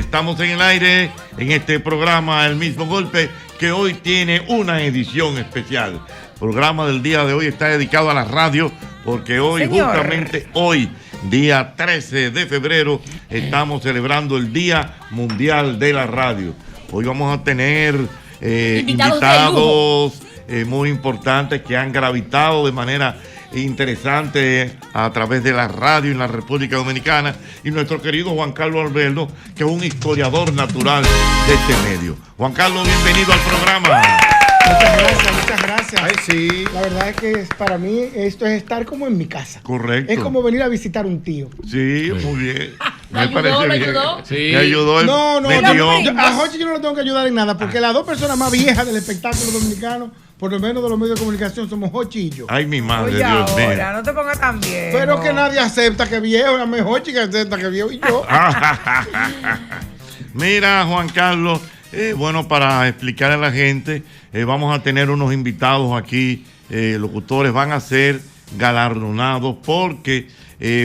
Estamos en el aire en este programa El Mismo Golpe, que hoy tiene una edición especial. El programa del día de hoy está dedicado a la radio, porque hoy, justamente hoy, día 13 de febrero, estamos celebrando el Día Mundial de la Radio. Hoy vamos a tener invitados muy importantes que han gravitado de manera interesante a través de la radio en la República Dominicana, y nuestro querido Juan Carlos Alberto, que es un historiador natural de este medio. Juan Carlos, bienvenido al programa. Muchas gracias. Ay, sí. La verdad es que para mí esto es estar como en mi casa. Correcto. Es como venir a visitar un tío. Sí, muy bien. ¿Me ayudó? Sí. Me ayudó. No, a Jochi yo no lo tengo que ayudar en nada, porque las dos personas más viejas del espectáculo dominicano, por lo menos de los medios de comunicación, somos Jochi y yo. Ay, mi madre, Oye, Dios mío. ahora, no te pongas tan bien. Pero que nadie acepta que viejo, la mejor Jochi que acepta que viejo y yo. Mira, Juan Carlos, bueno, para explicar a la gente, vamos a tener unos invitados aquí, locutores, van a ser galardonados porque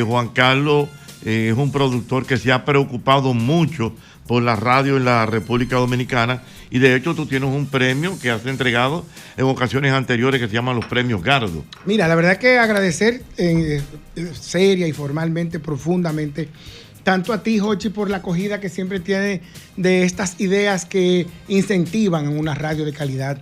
Juan Carlos es un productor que se ha preocupado mucho por la radio en la República Dominicana, y de hecho tú tienes un premio que has entregado en ocasiones anteriores que se llaman los premios Gardo. Mira, la verdad que agradecer seria y formalmente, profundamente, tanto a ti, Jochi, por la acogida que siempre tiene de estas ideas que incentivan a una radio de calidad,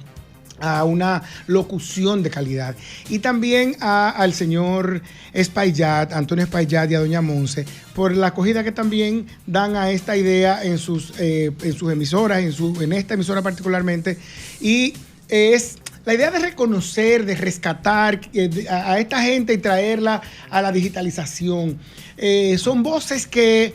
a una locución de calidad, y también al señor Espaillat, Antonio Espaillat, y a doña Monse, por la acogida que también dan a esta idea en sus emisoras, en esta emisora particularmente, y es la idea de reconocer, de rescatar a esta gente y traerla a la digitalización. Son voces que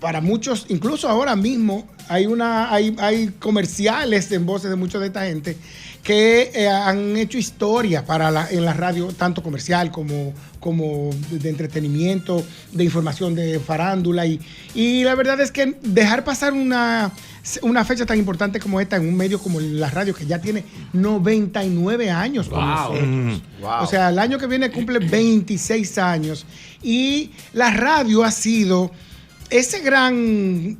para muchos, incluso ahora mismo, hay comerciales en voces de mucha de esta gente que han hecho historia en la radio, tanto comercial como de entretenimiento, de información, de farándula. Y la verdad es que dejar pasar una fecha tan importante como esta en un medio como la radio, que ya tiene 99 años con nosotros. Wow. O sea, el año que viene cumple 26 años. Y la radio ha sido ese gran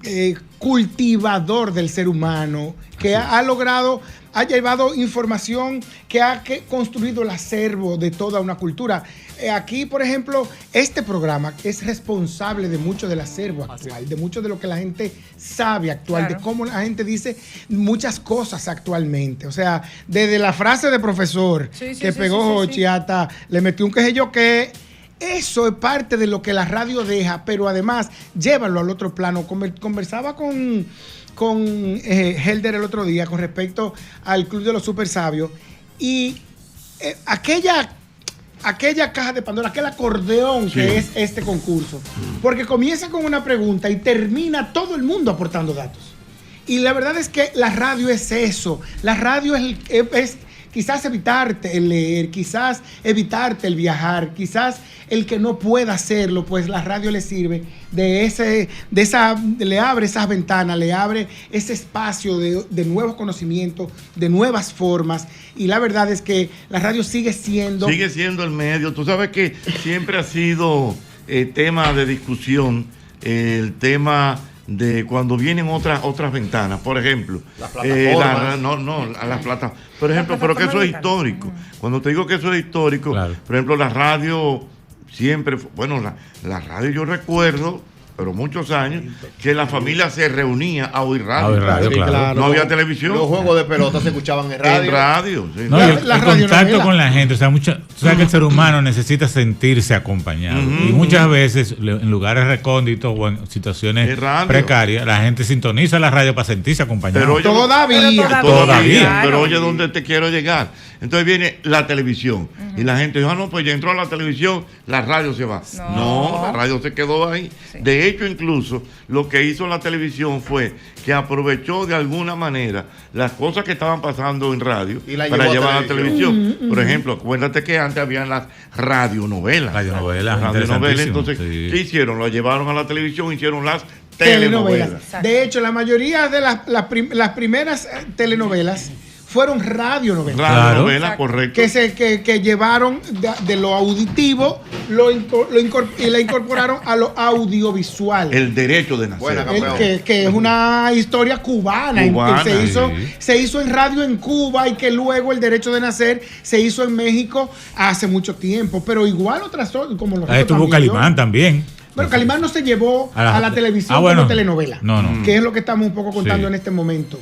cultivador del ser humano que ha llevado información, que ha construido el acervo de toda una cultura. Aquí, por ejemplo, este programa es responsable de mucho del acervo actual, de mucho de lo que la gente sabe actual, claro, de cómo la gente dice muchas cosas actualmente. O sea, desde la frase de profesor que pegó Jochi hasta le metió un qué sé yo qué. Eso es parte de lo que la radio deja, pero además llévalo al otro plano. Conversaba con Helder el otro día con respecto al Club de los Super Sabios, y aquella caja de Pandora, aquel acordeón que es este concurso, porque comienza con una pregunta y termina todo el mundo aportando datos. Y la verdad es que la radio es eso. La radio es quizás evitarte el leer, quizás evitarte el viajar, quizás el que no pueda hacerlo, pues la radio le sirve le abre esas ventanas, le abre ese espacio de nuevos conocimientos, de nuevas formas. Y la verdad es que la radio sigue siendo el medio. Tú sabes que siempre ha sido tema de discusión el tema de cuando vienen otras ventanas, por ejemplo, las plataformas. Las plataformas, por ejemplo, pero que eso es histórico. Cuando te digo que eso es histórico, claro, por ejemplo, la radio siempre, la radio yo recuerdo, pero muchos años, que la familia se reunía a oír radio. Claro. No había televisión. Los juegos de pelota se escuchaban en radio. Sí. No, el contacto con la gente. O sea, tú sabes que el ser humano necesita sentirse acompañado. Y muchas veces, en lugares recónditos o en situaciones precarias, la gente sintoniza la radio para sentirse acompañado. Pero todavía. Pero oye, ¿dónde te quiero llegar? Entonces viene la televisión. Y la gente dice, no, pues ya entró a la televisión, la radio se va. No, la radio se quedó ahí. Sí. De hecho, incluso, lo que hizo la televisión fue que aprovechó de alguna manera las cosas que estaban pasando en radio para llevar a la televisión. Por ejemplo, acuérdate que antes habían las radionovelas. Entonces, ¿qué hicieron? Lo llevaron a la televisión, hicieron las telenovelas. De hecho, la mayoría de las primeras telenovelas fueron radionovelas. Radionovela, correcto. Que llevaron de lo auditivo y la incorporaron a lo audiovisual. El derecho de nacer. Que es una historia cubana que se hizo en radio en Cuba y que luego el derecho de nacer se hizo en México hace mucho tiempo. Pero igual otras como los estuvo Calimán también. Pero Calimán no se llevó a la televisión como telenovela. No. Que es lo que estamos un poco contando en este momento.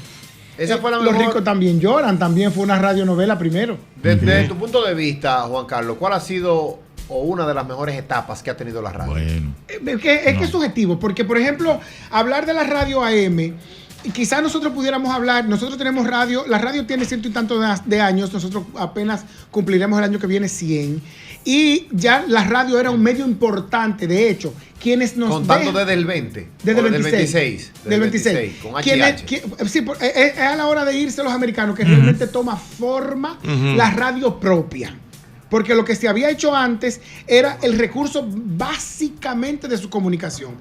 Los ricos también lloran, también fue una radionovela primero. Desde tu punto de vista, Juan Carlos, ¿cuál ha sido una de las mejores etapas que ha tenido la radio? Bueno. Que es subjetivo, porque por ejemplo, hablar de la radio AM, quizás nosotros pudiéramos hablar, nosotros tenemos radio, la radio tiene 100 y tantos de años, nosotros apenas cumpliremos el año que viene 100, y ya la radio era un medio importante, de hecho, quienes nos contando desde el 20, desde el 26. Del 26, con HH. Sí, es a la hora de irse los americanos que realmente toma forma la radio propia. Porque lo que se había hecho antes era el recurso básicamente de su comunicación.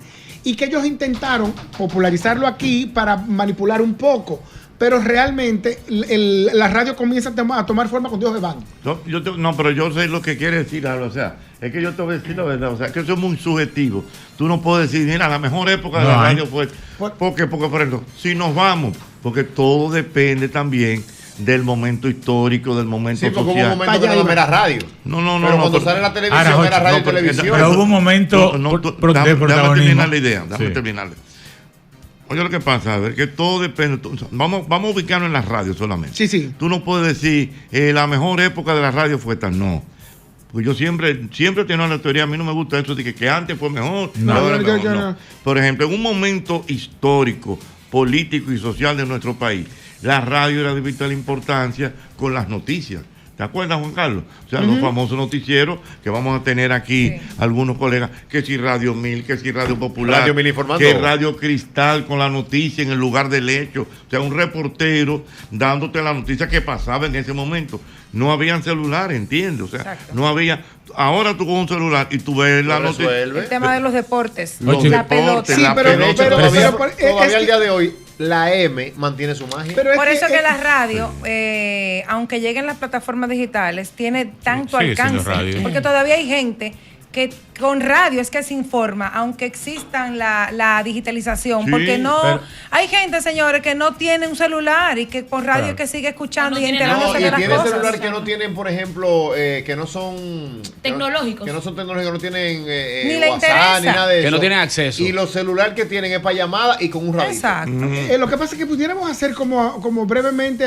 Y que ellos intentaron popularizarlo aquí para manipular un poco. Pero realmente la radio comienza a tomar forma con Dios de bando. Pero yo sé lo que quiere decir, o sea, es que yo te voy a decir la verdad, o sea, que eso es muy subjetivo. Tú no puedes decir, mira, la mejor época de la radio fue... Porque, por ejemplo, si nos vamos, porque todo depende también del momento histórico, del momento social. Sí, porque hubo un momento que no era radio. No. Pero cuando sale la televisión, era radio y televisión. Pero hubo un momento déjame terminar la idea, terminarla. Oye, lo que pasa, a ver, que todo depende. Vamos a ubicarnos en la radio solamente. Sí. Tú no puedes decir, la mejor época de la radio fue esta. No. Pues yo siempre he tenido la teoría, a mí no me gusta eso de que antes fue mejor. No. Por ejemplo, en un momento histórico, político y social de nuestro país, la radio era de vital importancia con las noticias. ¿Te acuerdas, Juan Carlos? O sea, los famosos noticieros que vamos a tener aquí, algunos colegas, que si Radio 1000, que si Radio Popular, Radio 1000 informando, que Radio Cristal con la noticia en el lugar del hecho. O sea, un reportero dándote la noticia que pasaba en ese momento. No habían celulares, ¿entiendes? O sea, no había... Ahora tú con un celular y tú ves la noticia. El tema de los deportes, la pelota. Sí, pero todavía al día de hoy la M mantiene su magia. Por eso que la radio, aunque lleguen las plataformas digitales, tiene tanto alcance. Porque todavía hay gente que con radio es que se informa, aunque existan la digitalización, porque hay gente, señores, que no tiene un celular y que por radio que sigue escuchando y enterándose de las cosas. Y tienen celular que no tienen, por ejemplo, que no son tecnológicos, que no no tienen ni le WhatsApp, interesa, ni nada de eso, que no tienen acceso. Y los celulares que tienen es para llamadas y con un radio. Exacto. Lo que pasa es que pudiéramos hacer como brevemente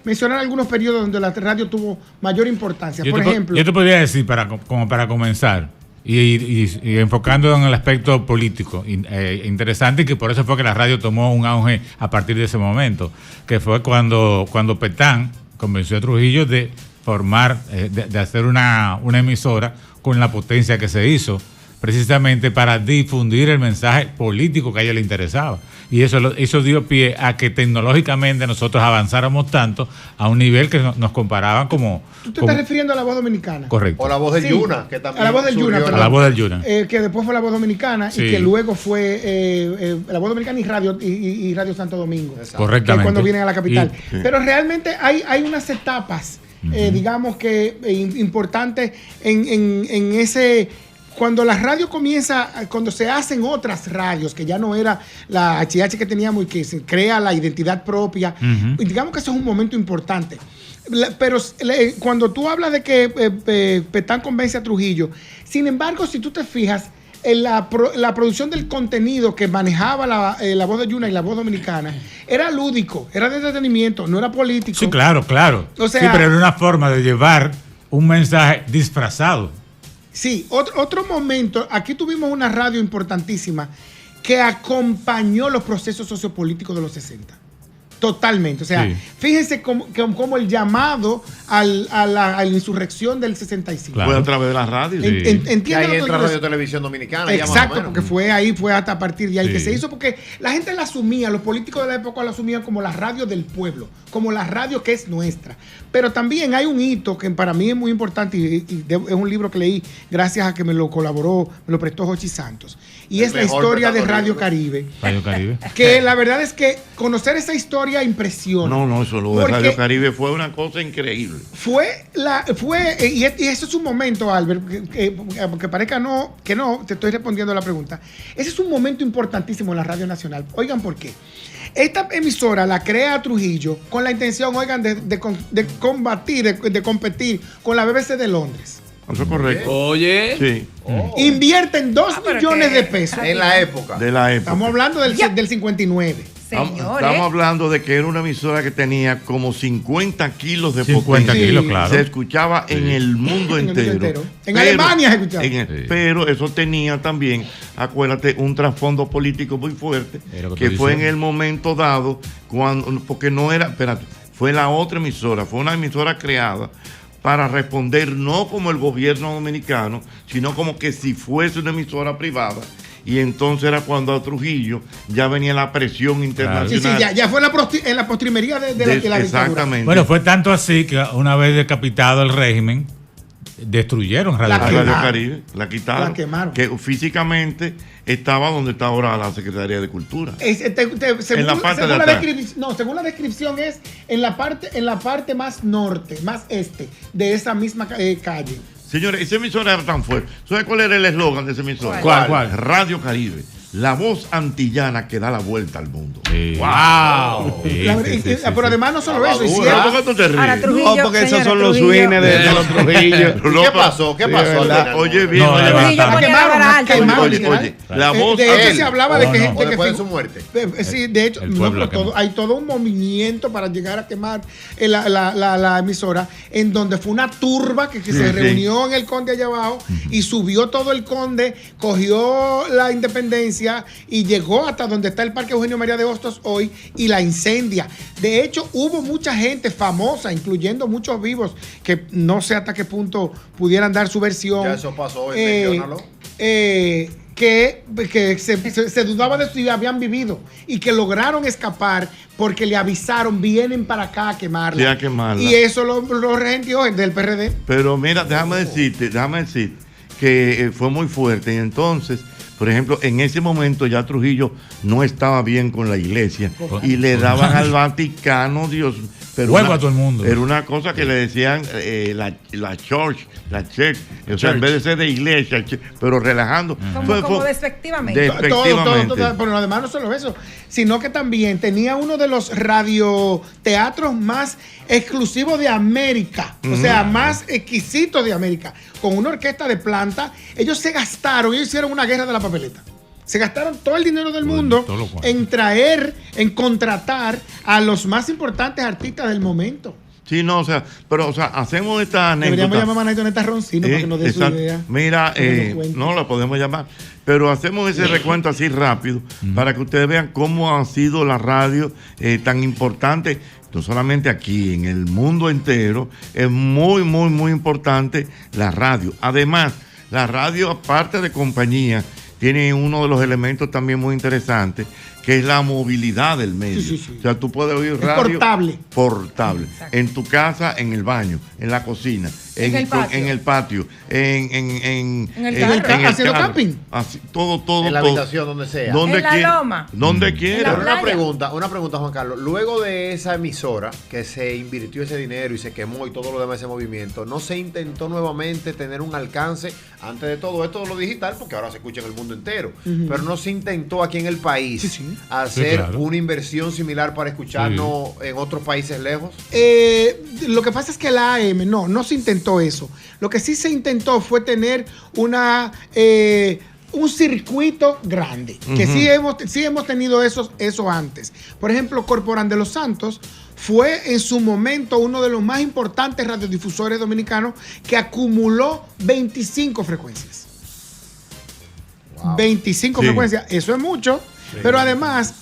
mencionar algunos periodos donde la radio tuvo mayor importancia. Por ejemplo, yo te podría decir como para comenzar. Y enfocando en el aspecto político, interesante, y que por eso fue que la radio tomó un auge a partir de ese momento, que fue cuando Petán convenció a Trujillo de formar, de hacer una emisora con la potencia que se hizo, precisamente para difundir el mensaje político que a ella le interesaba. Y eso dio pie a que tecnológicamente nosotros avanzáramos tanto a un nivel que nos comparaban como... ¿Tú te estás refiriendo a La Voz Dominicana? Correcto. O La Voz del Yuna, que también... A La Voz del Yuna. A La Voz del Yuna. Que después fue La Voz Dominicana y que luego fue La Voz Dominicana y Radio Santo Domingo. Correctamente. Que cuando vienen a la capital. Pero realmente hay unas etapas, digamos que importantes en ese... Cuando la radio cuando se hacen otras radios, que ya no era la HH que teníamos y que se crea la identidad propia, digamos que eso es un momento importante. Pero cuando tú hablas de que Petán convence a Trujillo, sin embargo, si tú te fijas, la producción del contenido que manejaba la Voz de Yuna y La Voz Dominicana era lúdico, era de entretenimiento, no era político. Sí, claro. O sea, sí, pero era una forma de llevar un mensaje disfrazado. Sí, otro momento, aquí tuvimos una radio importantísima que acompañó los procesos sociopolíticos de los 60. Totalmente. O sea, fíjense cómo el llamado a la insurrección del 65. Claro. Fue a través de la radio. Y ahí entra Radio Televisión Dominicana. Exacto, porque fue hasta a partir de ahí que se hizo, porque la gente la asumía, los políticos de la época la asumían como la radio del pueblo, como la radio que es nuestra. Pero también hay un hito que para mí es muy importante y es un libro que leí gracias a que me lo prestó Jochi Santos. Y es la historia de Radio Caribe. Radio Caribe. Que la verdad es que conocer esa historia historia impresiona. No, eso lo de Radio Caribe fue una cosa increíble. Y ese es un momento, Albert, que parezca que no, te estoy respondiendo a la pregunta. Ese es un momento importantísimo en la Radio Nacional. Oigan, ¿por qué? Esta emisora la crea Trujillo con la intención, oigan, de combatir, de competir con la BBC de Londres. Eso es correcto. Oye. Sí. Invierten 2 millones de pesos. En la época. De la época. Estamos hablando del 59. Estamos hablando de que era una emisora que tenía como 50 kilos de 50 potencia. kilos, claro. Se escuchaba en el mundo entero. En Alemania se escuchaba. Pero eso tenía también, acuérdate, un trasfondo político muy fuerte, que fue en el momento dado, porque no era, espérate, fue la otra emisora, fue una emisora creada para responder no como el gobierno dominicano, sino como que si fuese una emisora privada. Y entonces era cuando a Trujillo ya venía la presión internacional. Sí, ya fue en la postrimería de la dictadura. Exactamente. Bueno, fue tanto así que una vez decapitado el régimen, destruyeron Radio Caribe. La quitaron. La quemaron. Que físicamente estaba donde está ahora la Secretaría de Cultura. En la parte de atrás. Según la descripción es en la parte más norte, más este, de esa misma calle. Señores, esa emisora era tan fuerte. ¿Sabe cuál era el eslogan de esa emisora? ¿Cuál? Radio Caribe. La voz antillana que da la vuelta al mundo. Sí. ¡Wow! Pero además no solo eso. ¿Por qué tú te ríes? No, porque esos son los swings de los Trujillos. ¿Qué pasó? Oye, bien. Oye, la voz. De hecho, se hablaba de que gente que después de su muerte. Sí, de hecho, hay todo un movimiento para llegar a quemar la emisora, en donde fue una turba que se reunió en el Conde allá abajo y subió todo el Conde, cogió la Independencia y llegó hasta donde está el Parque Eugenio María de Hostos hoy y la incendia. De hecho, hubo mucha gente famosa, incluyendo muchos vivos, que no sé hasta qué punto pudieran dar su versión. Ya eso pasó hoy, menciónalo. Que se dudaba de si habían vivido y que lograron escapar porque le avisaron, vienen para acá a quemarla. Sí, a quemarla. Y eso lo regendió el del PRD. Pero mira, déjame decir que fue muy fuerte. Y entonces, por ejemplo, en ese momento ya Trujillo no estaba bien con la iglesia y le daban al Vaticano, Dios. Pero a todo el mundo. Era una cosa que le decían la church, o sea, en vez de ser de iglesia, pero relajando. Como despectivamente. Todo, pero además no solo eso, sino que también tenía uno de los radioteatros más exclusivos de América, o sea, más exquisitos de América, con una orquesta de planta. Ellos hicieron una guerra de la papeleta. Se gastaron todo el dinero del mundo en contratar a los más importantes artistas del momento. Sí, no, hacemos esta anécdota. Deberíamos llamar a Maneta Roncino para que nos dé su idea. Mira, no la podemos llamar, pero hacemos ese recuento así rápido para que ustedes vean cómo ha sido la radio tan importante, no solamente aquí, en el mundo entero. Es muy, muy, muy importante la radio. Además, la radio, aparte de compañía, tiene uno de los elementos también muy interesantes, que es la movilidad del medio. Sí. O sea, tú puedes oír radio portable. Exacto. En tu casa, en el baño, en la cocina, en el patio, en el carro, haciendo camping. Así, todo. En la habitación, donde sea. En la loma. Donde quiera. Una pregunta, Juan Carlos. Luego de esa emisora, que se invirtió ese dinero y se quemó y todo lo demás, ese movimiento, ¿no se intentó nuevamente tener un alcance, antes de todo esto de lo digital, porque ahora se escucha en el mundo entero, pero no se intentó aquí en el país hacer una inversión similar para escucharnos en otros países lejos? Lo que pasa es que la AM no se intentó eso. Lo que sí se intentó fue tener un circuito grande, que sí hemos tenido eso antes. Por ejemplo, Corporán de los Santos fue en su momento uno de los más importantes radiodifusores dominicanos, que acumuló 25 frecuencias. Wow. 25 frecuencias, eso es mucho. Pero además,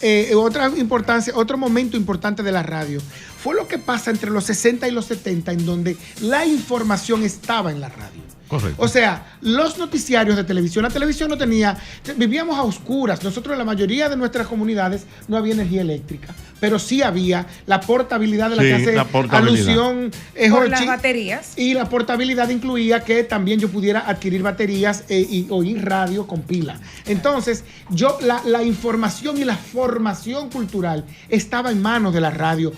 otro momento importante de la radio fue lo que pasa entre los 60 y los 70, en donde la información estaba en la radio. Correcto. O sea, los noticiarios de televisión, la televisión no tenía, vivíamos a oscuras. Nosotros en la mayoría de nuestras comunidades no había energía eléctrica, pero sí había la portabilidad de la que hace alusión por las baterías. Y la portabilidad incluía que también yo pudiera adquirir baterías y oír radio con pila. Entonces, la información y la formación cultural estaba en manos de la radio.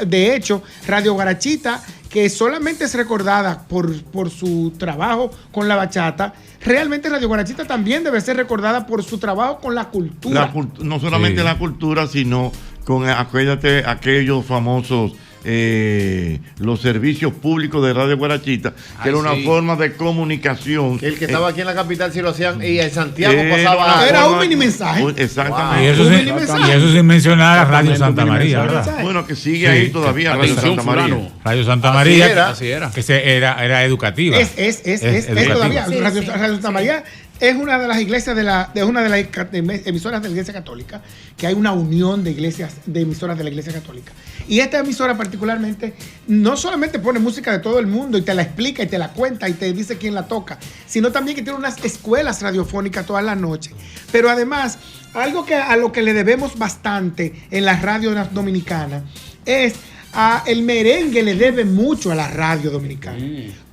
De hecho, Radio Guarachita, que solamente es recordada por su trabajo con la bachata, realmente Radio Guarachita también debe ser recordada por su trabajo con la cultura. No solamente la cultura, sino con aquellos famosos los servicios públicos de Radio Guarachita, que era una forma de comunicación. Que el que estaba aquí en la capital sí lo hacían, y en Santiago pasaba. Era un mini mensaje. Exactamente. Wow. Y eso sin mencionar a Radio Santa María, ¿verdad? Bueno, que sigue ahí todavía Radio Santa María. Radio Santa María, así era. Que era educativa. Es todavía. Radio Santa María es una de las iglesias de una de las emisoras de la Iglesia Católica, que hay una unión de iglesias, de emisoras de la Iglesia Católica. Y esta emisora particularmente no solamente pone música de todo el mundo y te la explica y te la cuenta y te dice quién la toca, sino también que tiene unas escuelas radiofónicas todas las noches. Pero además, algo a lo que le debemos bastante en la radio dominicana es el merengue. Le debe mucho a la radio dominicana,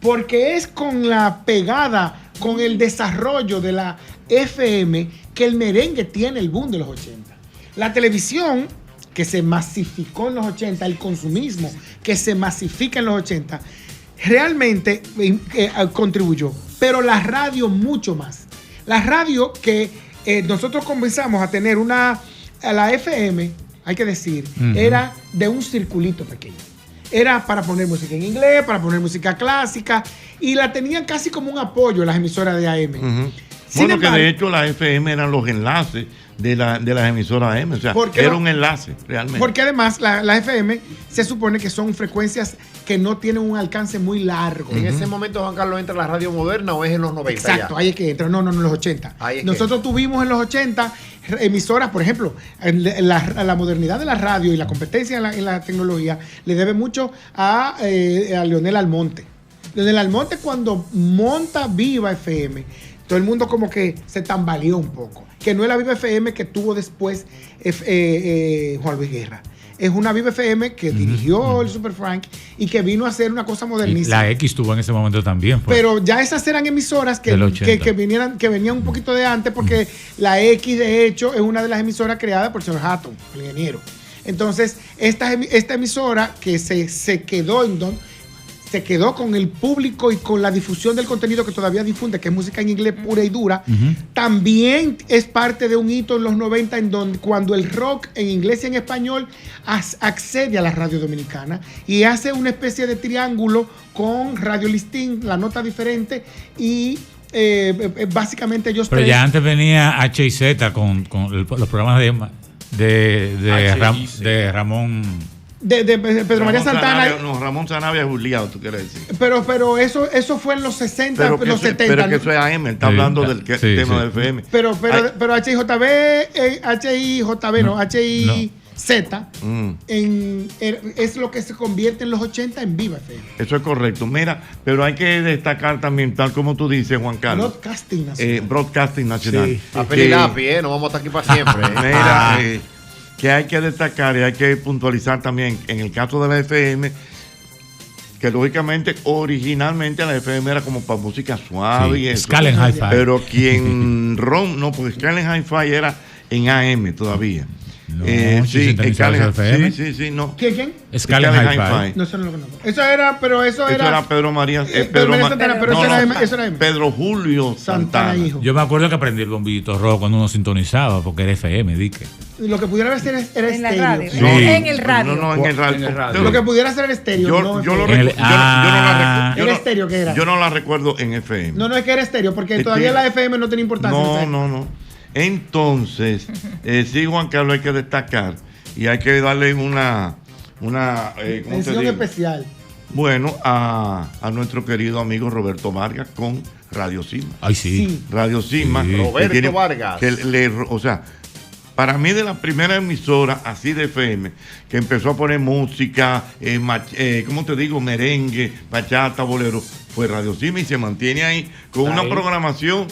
porque es con la pegada, con el desarrollo de la FM, que el merengue tiene el boom de los 80. La televisión, que se masificó en los 80, el consumismo que se masifica en los 80, realmente contribuyó. Pero la radio mucho más. La radio que nosotros comenzamos a tener la FM, hay que decir, era de un circulito pequeño. Era para poner música en inglés, para poner música clásica, y la tenían casi como un apoyo las emisoras de AM. Bueno, que de hecho la FM eran los enlaces de las emisoras AM, o sea, era un enlace realmente. Porque además la FM se supone que son frecuencias que no tienen un alcance muy largo. En ese momento, Juan Carlos, ¿entra la radio moderna o es en los 90? Exacto, ahí es que entra. No, en los 80. Nosotros tuvimos en los 80 emisoras, por ejemplo, la modernidad de la radio y la competencia en la tecnología le debe mucho a Leonel Almonte. Leonel Almonte, cuando monta Viva FM, todo el mundo como que se tambaleó un poco. Que no es la Viva FM que tuvo después Juan Luis Guerra. Es una Viva FM que dirigió el Super Frank y que vino a hacer una cosa modernísima. La X tuvo en ese momento también. Pero ya esas eran emisoras que venían un poquito de antes, porque la X, de hecho, es una de las emisoras creadas por el señor Hatton, el ingeniero. Entonces, esta emisora que se quedó con el público y con la difusión del contenido que todavía difunde, que es música en inglés pura y dura, también es parte de un hito en los 90 en donde cuando el rock en inglés y en español accede a la radio dominicana y hace una especie de triángulo con Radio Listín, La Nota Diferente y básicamente ellos Pero ya antes venía H&Z con los programas de Ramón... De Pedro María Santana. Ramón Sanabria Juliado, tú quieres decir. Pero eso fue en los 60, los 70. Pero que eso es AM, está hablando del tema del FM. Pero HIZ es lo que se convierte en los 80 en Viva FM. Eso es correcto. Mira, pero hay que destacar también, tal como tú dices, Juan Carlos. Broadcasting Nacional. Sí. No vamos a estar aquí para siempre. Mira, que hay que destacar y hay que puntualizar también en el caso de la FM, que lógicamente originalmente la FM era como para música suave y eso. Scalen Hi-Fi. Pero porque Scalen Hi-Fi era en AM todavía. No, sí, no. ¿Quién? Scalen Hi-Fi. No, eso no lo conozco. Eso era Pedro María. Pedro Julio Santana. Hijo. Yo me acuerdo que aprendí el bombillito rojo cuando uno sintonizaba, porque era FM, dique. Lo que pudiera ser era en estéreo. La radio. Sí. En el radio. No, en el radio. Lo que pudiera ser era estéreo. Yo no la ¿Era estéreo que era? Yo no la recuerdo en FM. No, es que era estéreo, porque todavía la FM no tenía importancia. No. Entonces, sí, Juan Carlos, hay que destacar y hay que darle una mención especial. Bueno, a nuestro querido amigo Roberto Vargas con Radio Cima. Ay, sí. Radio Cima. Sí. Roberto Vargas. para mí de la primera emisora así de FM, que empezó a poner música, ¿cómo te digo? Merengue, bachata, bolero, fue Radio Sima y se mantiene ahí con una programación,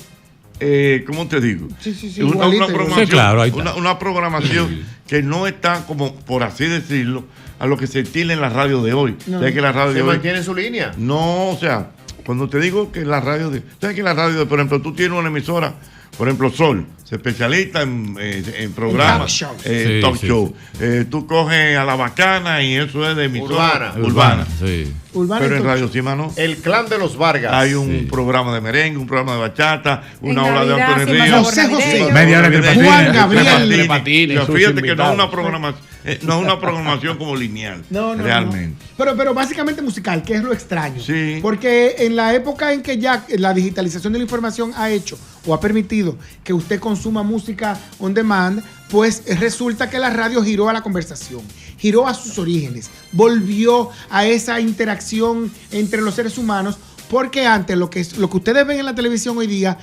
¿cómo te digo? Sí, una programación, sí, claro, ahí está. Una programación que no está como, por así decirlo, a lo que se estila en la radio de hoy. No. ¿Sabes que la radio ¿Se de hoy mantiene su línea? no, o sea, cuando te digo que la radio de... ¿Sabes que la radio de, por ejemplo, tú tienes una emisora, por ejemplo, Sol, se especializa en programas, talk show. Tú coges a La Bacana y eso es de emisora urbana. Sí. Pero en Radio Sima no. El Clan de los Vargas. Hay un programa de merengue, un programa de bachata, una En hora de Navidad, Antonio Sima Ríos. José José. Media hora de Juan patines. Gabriel. Patines, sus Fíjate que no es invitados. una programación, no es una programación como lineal, No, realmente. no. Pero básicamente musical, que es lo extraño. Sí. Porque en la época en que ya la digitalización de la información ha hecho o ha permitido que usted consuma música on demand, pues resulta que la radio giró a la conversación, giró a sus orígenes, volvió a esa interacción entre los seres humanos. Porque antes lo que ustedes ven en la televisión hoy día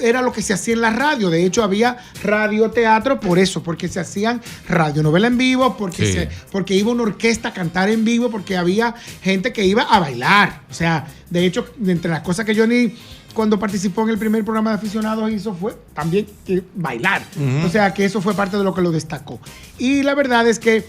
era lo que se hacía en la radio. De hecho, había radioteatro por eso, porque se hacían radionovela en vivo, porque iba una orquesta a cantar en vivo, porque había gente que iba a bailar. O sea, de hecho, entre las cosas que Johnny, cuando participó en el primer programa de aficionados, hizo fue también bailar. O sea, que eso fue parte de lo que lo destacó. Y la verdad es que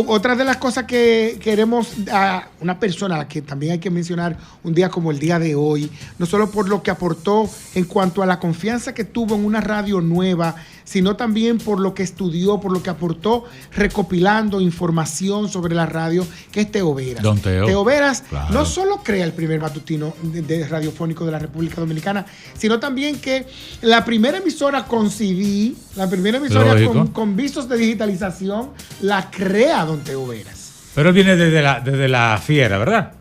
otra de las cosas que queremos a una persona a la que también hay que mencionar un día como el día de hoy, no solo por lo que aportó en cuanto a la confianza que tuvo en una radio nueva, sino también por lo que estudió, por lo que aportó recopilando información sobre la radio, que es Teo Veras. Don Teo. Teo Veras Claro. no solo crea el primer matutino de radiofónico de la República Dominicana, sino también que la primera emisora con CD, la primera emisora con visos de digitalización, la crea Don Teo Veras. Pero viene desde la Fiera, ¿verdad?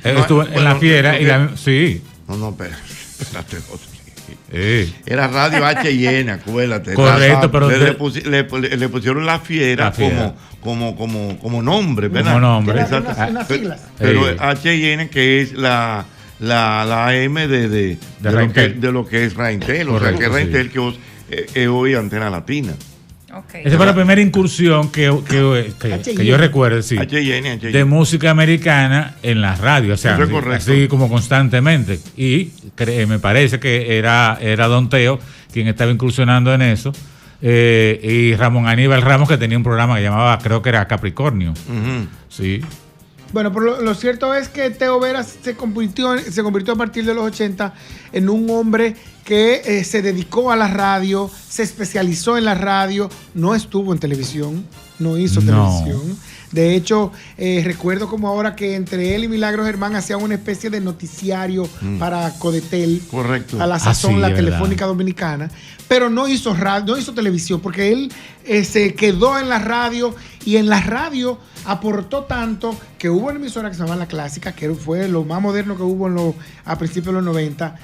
Estuvo en la Fiera y sí. No, espérate, José. Era Radio HN, acuérdate. Correcto, pero le pusieron la fiera como nombre, ¿verdad? Como nombre. Unas siglas. Pero HN, que es la AM de lo que es Raintel, o sea, que es Raintel, que es hoy Antena Latina. Okay. Esa fue la primera incursión que yo recuerdo, sí, HN. de música americana en la radio, o sea, así como constantemente. Y me parece que era Don Teo quien estaba incursionando en eso, y Ramón Aníbal Ramos, que tenía un programa que llamaba, creo que era Capricornio. Sí. Bueno, pero lo cierto es que Teo Veras se convirtió a partir de los 80 en un hombre que se dedicó a la radio, se especializó en la radio, no estuvo en televisión, no hizo televisión. De hecho, recuerdo como ahora que entre él y Milagros Germán hacían una especie de noticiario para Codetel. Correcto. A la sazón, la Telefónica Dominicana. Pero no hizo radio, no hizo televisión, porque él se quedó en la radio, y en la radio aportó tanto que hubo una emisora que se llama La Clásica, que fue lo más moderno que hubo a principios de los 90,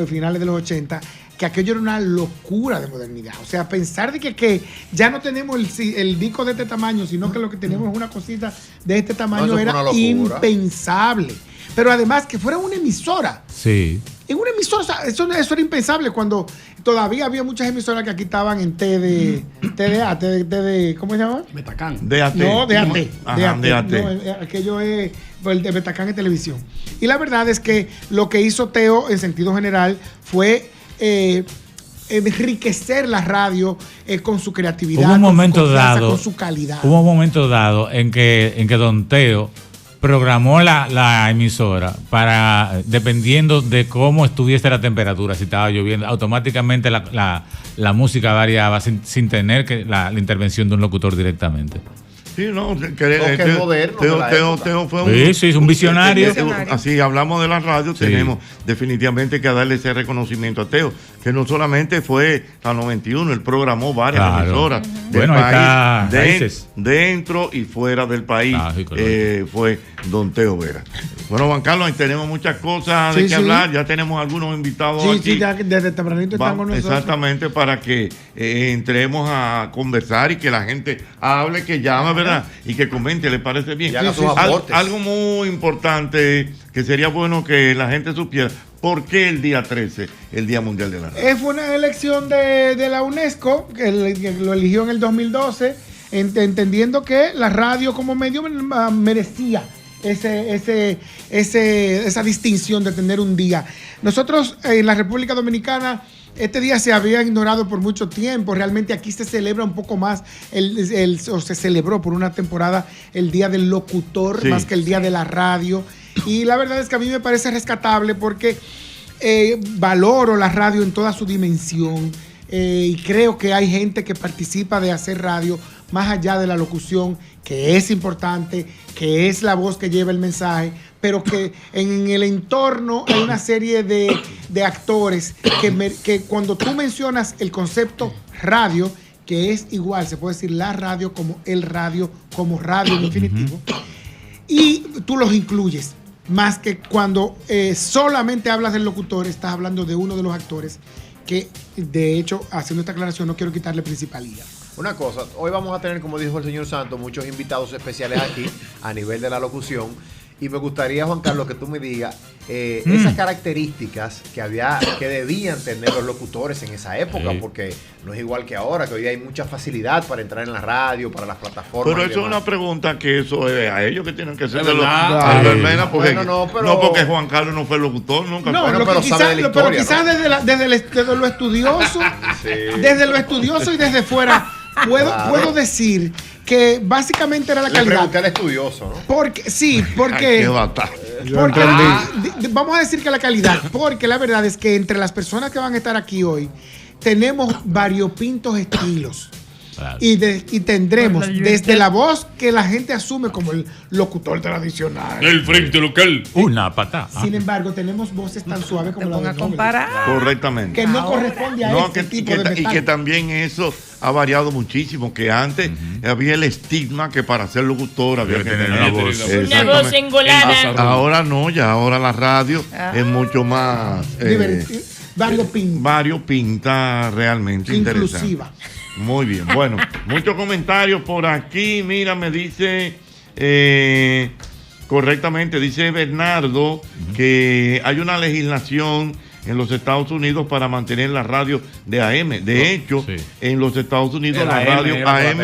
finales de los 80, que aquello era una locura de modernidad. O sea, pensar de que ya no tenemos el disco de este tamaño, sino que lo que tenemos es una cosita de este tamaño, era impensable. Pero además que fuera una emisora. Sí. En una emisora, o sea, eso era impensable cuando todavía había muchas emisoras que aquí estaban en TDA, ¿cómo se llama? Betacán. DAT. No, DAT. DAT. No, aquello es el de Betacán en televisión. Y la verdad es que lo que hizo Teo en sentido general fue enriquecer la radio con su creatividad, hubo un momento dado, con su calidad. Hubo un momento dado en que Don Teo programó la emisora para, dependiendo de cómo estuviese la temperatura, si estaba lloviendo, automáticamente la música variaba sin tener que la intervención de un locutor directamente. Sí, no, es moderno. Teo fue un visionario. Así hablamos de la radio, tenemos definitivamente que darle ese reconocimiento a Teo, que no solamente fue la 91, él programó varias emisoras del país, dentro y fuera del país. Fue Don Teo Veras. Bueno, Juan Carlos, ahí tenemos muchas cosas de que hablar, ya tenemos algunos invitados aquí. Sí, ya desde tempranito están con nosotros. Exactamente, para que entremos a conversar y que la gente hable, que llame, ¿verdad? Y que comente, le parece bien. Y haga sus aportes. Algo muy importante que sería bueno que la gente supiera. ¿Por qué el día 13, el Día Mundial de la Radio? Fue una elección de la UNESCO, que lo eligió en el 2012, entendiendo que la radio como medio merecía esa distinción de tener un día. Nosotros en la República Dominicana, este día se había ignorado por mucho tiempo. Realmente aquí se celebra un poco más, o se celebró por una temporada el Día del Locutor, más que el Día de la Radio. Y la verdad es que a mí me parece rescatable porque valoro la radio en toda su dimensión y creo que hay gente que participa de hacer radio más allá de la locución, que es importante, que es la voz que lleva el mensaje, pero que en el entorno hay una serie de actores que cuando tú mencionas el concepto radio, que es igual, se puede decir la radio como el radio, como radio en infinitivo, y tú los incluyes. Más que cuando solamente hablas del locutor, estás hablando de uno de los actores que, de hecho, haciendo esta aclaración, no quiero quitarle principalía. Una cosa, hoy vamos a tener, como dijo el señor Santos, muchos invitados especiales aquí a nivel de la locución. Y me gustaría, Juan Carlos, que tú me digas esas características que debían tener los locutores en esa época, porque no es igual que ahora, que hoy hay mucha facilidad para entrar en la radio, para las plataformas. Pero eso es una pregunta que eso es a ellos que tienen que ser de los porque, pero, porque Juan Carlos no fue locutor nunca. No, pero quizás desde lo estudioso, desde lo estudioso y desde fuera, puedo decir que básicamente era la calidad. Le pregunté al estudioso, ¿no? Porque vamos a decir que la calidad, porque la verdad es que entre las personas que van a estar aquí hoy tenemos variopintos estilos. Claro. Y tendremos desde la voz que la gente asume como el locutor tradicional, el frente local, una patada. Sin embargo, tenemos voces tan suaves como la de comparar. Correctamente. Que no corresponde a ese tipo de metal. Y que también eso ha variado muchísimo, que antes había el estigma que para ser locutor había que tener una voz engolada. Ahora no, ya ahora la radio es mucho más variopinta, realmente inclusiva. Interesante. Muy bien, bueno, muchos comentarios por aquí. Mira, me dice correctamente, dice Bernardo que hay una legislación en los Estados Unidos para mantener la radio de AM. De hecho, en los Estados Unidos la radio AM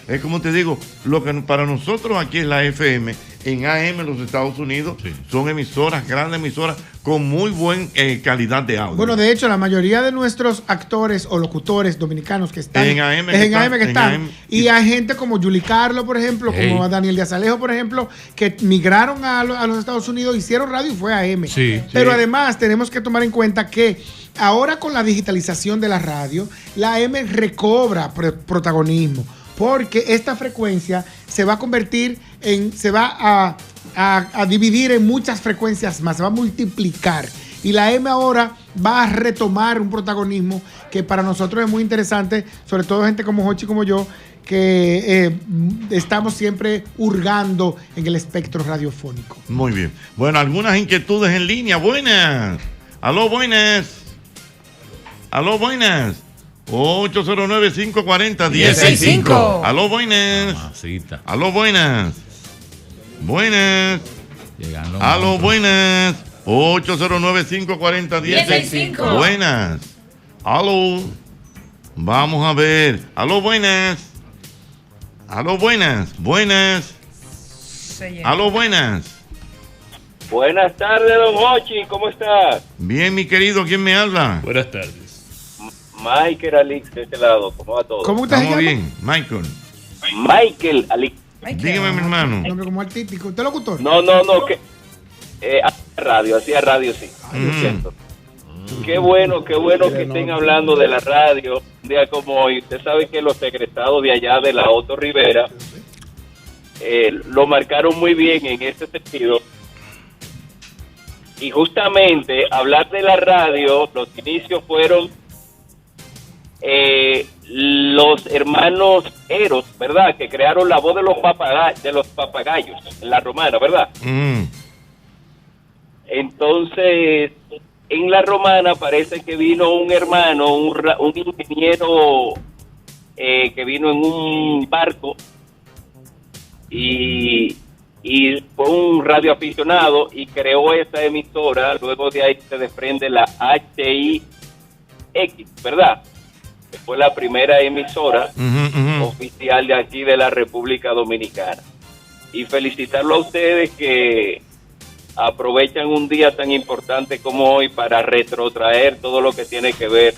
es como te digo, lo que para nosotros aquí es la FM. En AM en los Estados Unidos son emisoras, grandes emisoras con muy buena calidad de audio. Bueno, de hecho, la mayoría de nuestros actores o locutores dominicanos que están en AM, y hay gente como Julie Carlo, por ejemplo, como Daniel Díaz Alejo, por ejemplo, que migraron a los Estados Unidos, hicieron radio y fue AM. Pero además tenemos que tomar en cuenta que ahora con la digitalización de la radio, la AM recobra protagonismo, porque esta frecuencia se va a convertir se va a dividir en muchas frecuencias más, se va a multiplicar. Y la M ahora va a retomar un protagonismo que para nosotros es muy interesante, sobre todo gente como Jochi, como yo, que estamos siempre hurgando en el espectro radiofónico. Muy bien. Bueno, algunas inquietudes en línea. Buenas. Aló, buenas. Aló, buenas. 809-540-1065. Aló, buenas. Mamacita. Aló, buenas. Buenas. Llegando. Aló, buenas. 809-540-1065. Buenas. Aló. Vamos a ver. Aló, buenas. Aló, buenas. Buenas. Aló, buenas. Buenas tardes, don Jochi. ¿Cómo estás? Bien, mi querido. ¿Quién me habla? Buenas tardes. Michael Alix de este lado. ¿Cómo va todo? ¿Cómo estamos bien, Michael. Michael Alix. Dígame, mi hermano. Nombre como artístico. ¿Usted es locutor? No. Que, hacía radio, sí. Es cierto. Qué bueno que estén hablando de la radio un día como hoy. Usted sabe que los egresados de allá de la Otto Rivera lo marcaron muy bien en ese sentido. Y justamente hablar de la radio, los inicios fueron los hermanos Eros, ¿verdad? Que crearon la voz de los papagayos en la Romana, ¿verdad? Entonces, en la Romana parece que vino un hermano, un ingeniero que vino en un barco y fue un radioaficionado y creó esa emisora. Luego de ahí se desprende la HIX, ¿verdad? Que fue la primera emisora oficial de aquí de la República Dominicana. Y felicitarlo a ustedes que aprovechan un día tan importante como hoy para retrotraer todo lo que tiene que ver,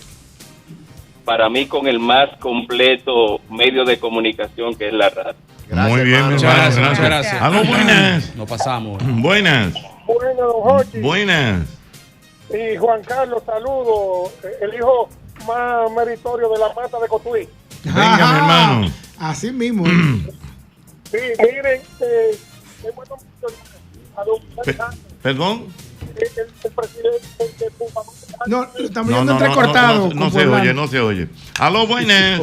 para mí, con el más completo medio de comunicación que es la radio. Gracias, muy bien, muchas gracias. Aló, buenas. Nos pasamos. Buenas. Buenas, don Jochi. Buenas. Y Juan Carlos, saludo. El hijo más meritorio de la Mata de Cotuí. Venga, mi hermano. Así mismo. Sí, miren, es bueno ¿Perdón? El presidente no, estamos viendo entrecortado. No se oye, no se oye. Aló, buenas.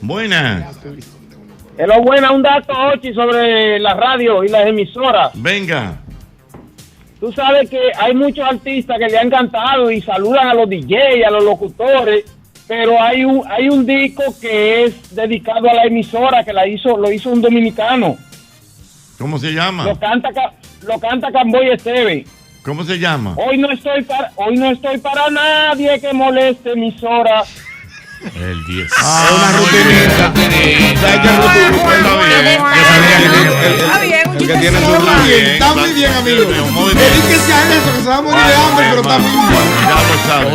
Buenas. Hello, buena, un dato, Ochi, sobre la radio y las emisoras. Venga. Tú sabes que hay muchos artistas que le han cantado y saludan a los DJs, a los locutores, pero hay un disco que es dedicado a la emisora, que lo hizo un dominicano. ¿Cómo se llama? Lo canta Camboy Esteve. ¿Cómo se llama? Hoy no estoy para nadie que moleste emisora. El 10. Es una rutinita. Está bien, un Está muy bien, amigo. Dedíquese a eso, que se va a morir de hambre, pero está muy bien. Ya lo saben.